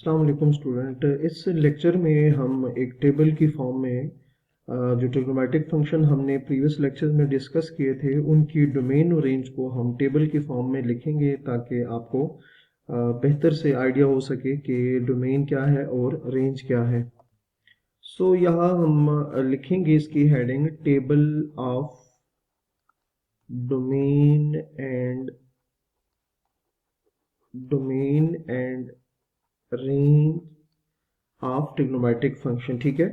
अस्सलाम वालेकुम स्टूडेंट। इस लेक्चर में हम एक टेबल की फॉर्म में जो ट्रिग्नोमेट्रिक फंक्शन हमने प्रीवियस लेक्चर में डिस्कस किए थे उनकी डोमेन और रेंज को हम टेबल की फॉर्म में लिखेंगे ताकि आपको बेहतर से आइडिया हो सके कि डोमेन क्या है और रेंज क्या है। सो यहाँ हम लिखेंगे इसकी heading table of domain and range of trigonometric function. ठीक है।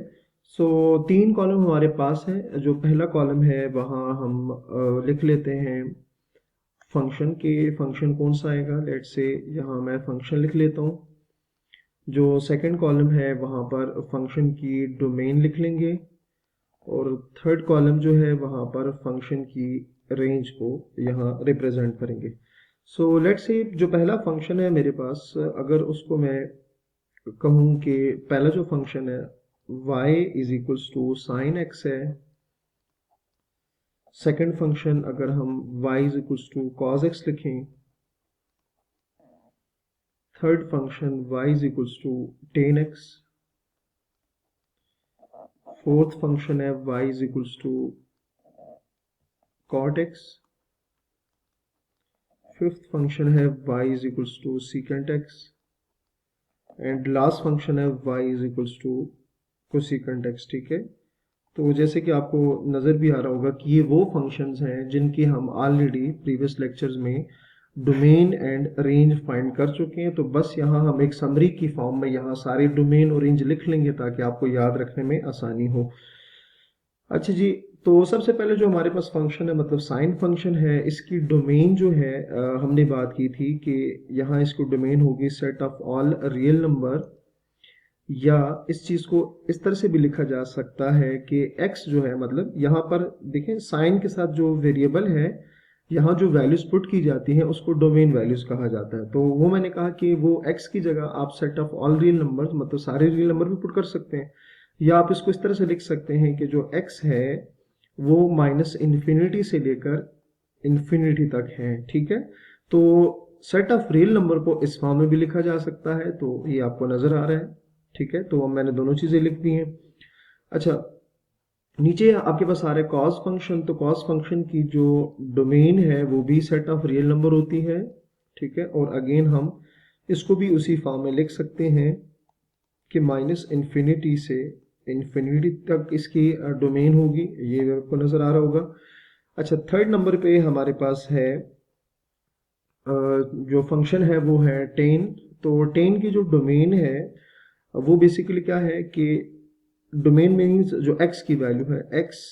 सो तीन कॉलम हमारे पास है। जो पहला कॉलम है वहाँ हम लिख लेते हैं फंक्शन के। फंक्शन कौन सा आएगा, लेट्स से यहाँ मैं फंक्शन लिख लेता हूँ। जो सेकंड कॉलम है वहाँ पर फंक्शन की डोमेन लिख लेंगे और थर्ड कॉलम जो है वहाँ पर फंक्शन की रेंज को यहाँ रिप्रेजेंट करेंगे। सो लेट्स से जो पहला फंक्शन है मेरे पास, अगर उसको मैं कहूँ कि पहला जो फंक्शन है y is equals to sine x है। सेकंड फंक्शन अगर हम y is equals to cos x लिखें। Third function y is equals to tan x. Fourth function है y is equals to cot x. Fifth function है y is equals to secant x and last function है y is equals to cosecant x. ठीक है। तो जैसे कि आपको नज़र भी आ रहा होगा कि ये वो फंक्शंस हैं जिनकी हम ऑलरेडी प्रीवियस लेक्चर्स में डोमेन एंड रेंज फाइंड कर चुके हैं। तो बस यहाँ हम एक समरी की फॉर्म में यहाँ सारे डोमेन और रेंज लिख लेंगे ताकि आपको याद रखने में आसानी हो। अच्छा जी, तो सबसे पहले जो हमारे पास फंक्शन है मतलब साइन फंक्शन है, इसकी डोमेन जो है हमने बात की थी कि यहाँ इसको डोमेन होगी set of all real number, या इस चीज को इस तरह से भी लिखा जा सकता है कि x जो है मतलब यहाँ पर देखें साइन के साथ जो वेरिएबल है यहाँ जो वैल्यूज पुट की जाती हैं उसको डोमेन वैल्यूज कहा जाता है। तो वो मैंने कहा कि वो x की जगह आप set of all real numbers मतलब सारे रियल नंबर भी पुट कर सकते हैं, या आप इसको इस तरह से लिख सकते हैं कि जो x है वो माइनस इन्फिनिटी से लेकर इन्फिनिटी तक है। ठीक है। तो सेट ऑफ रियल नंबर को इस फॉर्म में भी लिखा जा सकता है, तो ये आपको नजर आ रहा है। ठीक है। तो मैंने दोनों चीजें लिख दी हैं। अच्छा, नीचे आपके पास आ रहा है कॉस फंक्शन। तो कॉस फंक्शन की जो डोमेन है वो भी सेट ऑफ रियल नंबर होती है। ठीक है। और अगेन हम इसको भी उसी फॉर्म में लिख सकते हैं कि माइनस इन्फिनिटी से इन्फिनिटी तक इसकी डोमेन होगी। ये आपको नजर आ रहा होगा। अच्छा, थर्ड नंबर पे हमारे पास है जो फंक्शन है वो है टेन। तो टेन की जो डोमेन है वो बेसिकली क्या है कि डोमेन मीन्स जो x की वैल्यू है x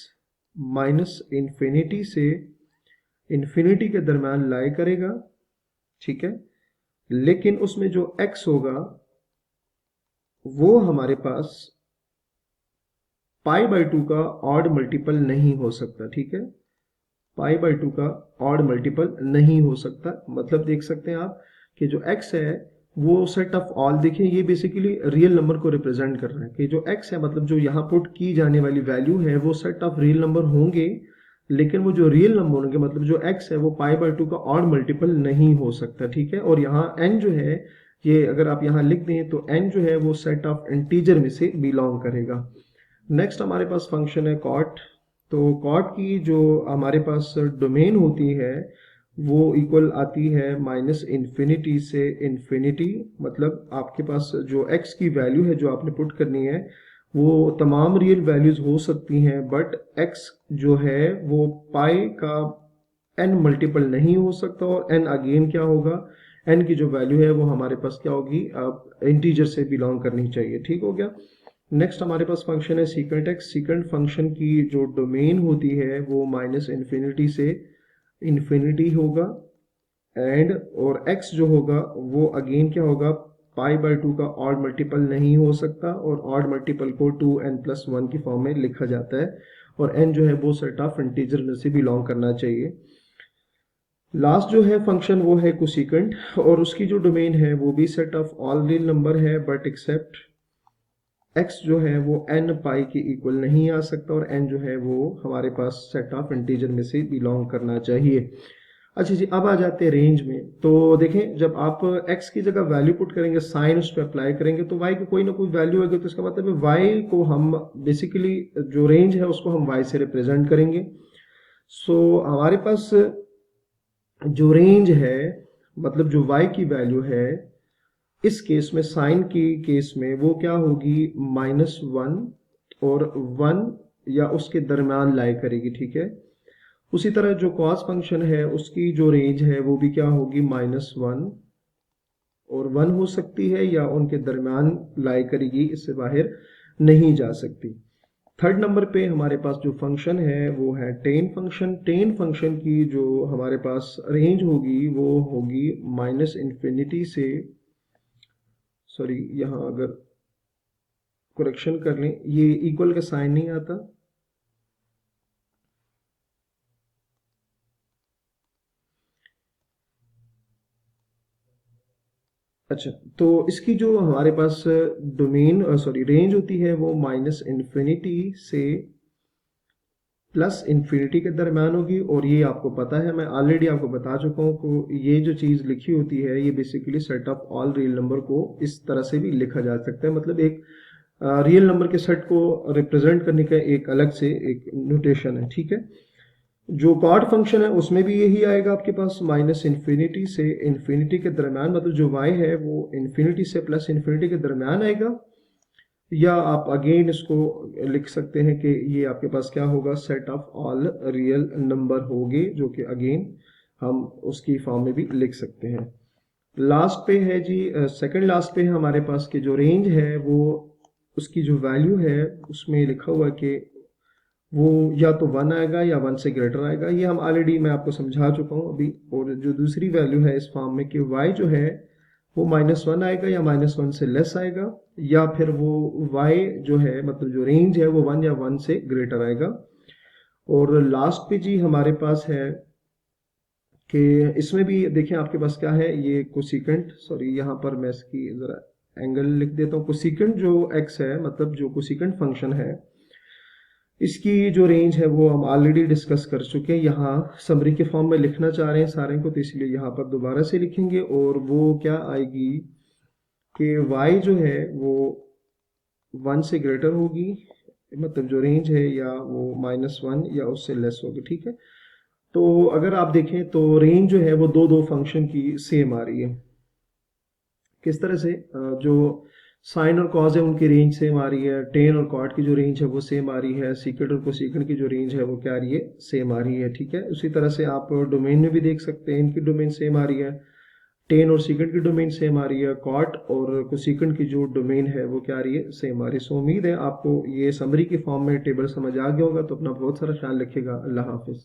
माइनस इन्फिनिटी से इन्फिनिटी के दरम्यान लाई करेगा। ठीक है। लेकिन उसमें जो x होगा वो हमारे पास पाई बाई टू का ऑड मल्टीपल नहीं हो सकता। ठीक है। पाई बाई टू का ऑड मल्टीपल नहीं हो सकता। मतलब देख सकते हैं आप कि जो x है वो सेट ऑफ ऑल, देखिए ये बेसिकली रियल नंबर को रिप्रेजेंट कर रहा है कि जो x है मतलब जो यहाँ पुट की जाने वाली वैल्यू है वो सेट ऑफ रियल नंबर होंगे, लेकिन वो जो रियल नंबर होंगे मतलब जो x है वो पाई बाई टू का ऑड मल्टीपल नहीं हो सकता। ठीक है। और यहाँ n जो है ये अगर आप यहाँ लिख दें तो n जो है वो सेट ऑफ इंटीजर में से बिलोंग करेगा। नेक्स्ट हमारे पास फंक्शन है कॉट। तो कॉट की जो हमारे पास डोमेन होती है वो इक्वल आती है माइनस इन्फिनिटी से इन्फिनिटी। मतलब आपके पास जो x की वैल्यू है जो आपने पुट करनी है वो तमाम रियल वैल्यूज हो सकती हैं, बट x जो है वो पाई का n मल्टीपल नहीं हो सकता। और n अगेन क्या होगा, n की जो वैल्यू है वो हमारे पास क्या होगी, इंटीजर से बिलोंग करनी चाहिए। ठीक हो गया। नेक्स्ट हमारे पास फंक्शन है सीकेंट एक्स। सीकेंट फंक्शन की जो डोमेन होती है वो माइनस इन्फिनिटी से इन्फिनिटी होगा एंड और x जो होगा वो अगेन क्या होगा, पाई बाई टू का ऑड मल्टीपल नहीं हो सकता और ऑड मल्टीपल को 2n+1 की फॉर्म में लिखा जाता है और n जो है वो सेट ऑफ इंटीजर में से बिलोंग करना चाहिए। लास्ट जो है फंक्शन वो है कोसेकेंट और उसकी जो डोमेन है वो भी set of all real number है, बट एक्सेप्ट x जो है वो n पाई के इक्वल नहीं आ सकता और n जो है वो हमारे पास सेट ऑफ इंटीजर में से बिलोंग करना चाहिए। अच्छा जी, अब आ जाते हैं रेंज में। तो देखें, जब आप x की जगह वैल्यू पुट करेंगे, साइन उस पर अप्लाई करेंगे, तो y की कोई ना कोई वैल्यू आएगी, तो इसका मतलब है y को हम बेसिकली जो रेंज है उसको हम y से रिप्रेजेंट करेंगे। सो हमारे पास जो रेंज है, मतलब जो y की वैल्यू है, इस केस में साइन की केस में वो क्या होगी, -1 और 1 या उसके दरमियान लाई करेगी, ठीक है। उसी तरह जो कॉस फंक्शन है उसकी जो रेंज है वो भी क्या होगी, -1 और 1 हो सकती है, या उनके दरमियान लाई करेगी, इससे बाहर नहीं जा सकती। थर्ड नंबर पे हमारे पास जो फंक्शन है वो है टेन फंक्शन। टेन फंक्शन की जो हमारे पास रेंज होगी वो होगी -इंफिनिटी से, सॉरी यहाँ अगर करेक्शन कर लें, ये इक्वल का साइन नहीं आता, अच्छा। तो इसकी जो हमारे पास डोमेन सॉरी रेंज होती है वो -इंफिनिटी से +इंफिनिटी के दरम्यान होगी, और ये आपको पता है, मैं ऑलरेडी आपको बता चुका हूँ को ये जो चीज़ लिखी होती है ये basically set of all real number को इस तरह से भी लिखा जा सकता है, मतलब एक रियल नंबर के सेट को रिप्रेजेंट करने का एक अलग से एक नोटेशन है, ठीक है। जो कॉर्ड फंक्शन है उसमें भी यही आएगा आपके पास, -इंफिनिटी से इंफिनिटी के दरम्यान, मतलब जो y है वो इंफिनिटी से +इंफिनिटी के दरम्यान आएगा। या आप अगेन इसको लिख सकते हैं कि ये आपके पास क्या होगा, set of all real number होंगे, जो कि अगेन हम उसकी फॉर्म में भी लिख सकते हैं। लास्ट पे है जी, सेकंड लास्ट पे है हमारे पास कि जो रेंज है वो उसकी जो वैल्यू है उसमें लिखा हुआ है कि वो या तो 1 आएगा या 1 से ग्रेटर आएगा, ये हम ऑलरेडी मैं आपको समझा चुका हूँ अभी। और जो दूसरी वैल्यू है इस फॉर्म में कि y जो है वो -1 आएगा या -1 से लेस आएगा, या फिर वो y जो है मतलब जो रेंज है वो 1 या 1 से ग्रेटर आएगा। और लास्ट पे जी हमारे पास है कि इसमें भी देखें आपके पास क्या है, ये कोसिकेंट, सॉरी यहाँ पर मैं इसकी जरा एंगल लिख देता हूँ। कोसिकेंट जो x है, मतलब जो कोसिकेंट फंक्शन है, इसकी जो रेंज है वो हम ऑलरेडी डिस्कस कर चुके हैं। यहाँ समरी के फॉर्म में लिखना चाह रहे हैं सारे को, तो इसलिए यहाँ पर दोबारा से लिखेंगे, और वो क्या आएगी कि y जो है वो 1 से ग्रेटर होगी, मतलब जो रेंज है, या वो -1 या उससे लेस होगी, ठीक है। तो अगर आप देखें तो रेंज जो है वो दो दो फंक्शन की सेम आ रही है। किस तरह से, जो साइन और कॉज है उनकी रेंज सेम आ रही है, टेन और कॉट की जो रेंज है वो सेम आ रही है, सीकेंट और कोसीकेंट की जो रेंज है वो क्या आ रही है, सेम आ रही है, ठीक है। उसी तरह से आप डोमेन में भी देख सकते हैं, इनकी डोमेन सेम आ रही है, टेन और सीकेंट की डोमेन सेम आ रही है, कॉट और कोसीकेंट की जो डोमेन है वो क्या आ रही है, सेम आ रही है। सो उम्मीद है आपको ये समरी के फॉर्म में टेबल समझ आ गया होगा। तो अपना बहुत सारा ख्याल रखिएगा। अल्लाह हाफिज।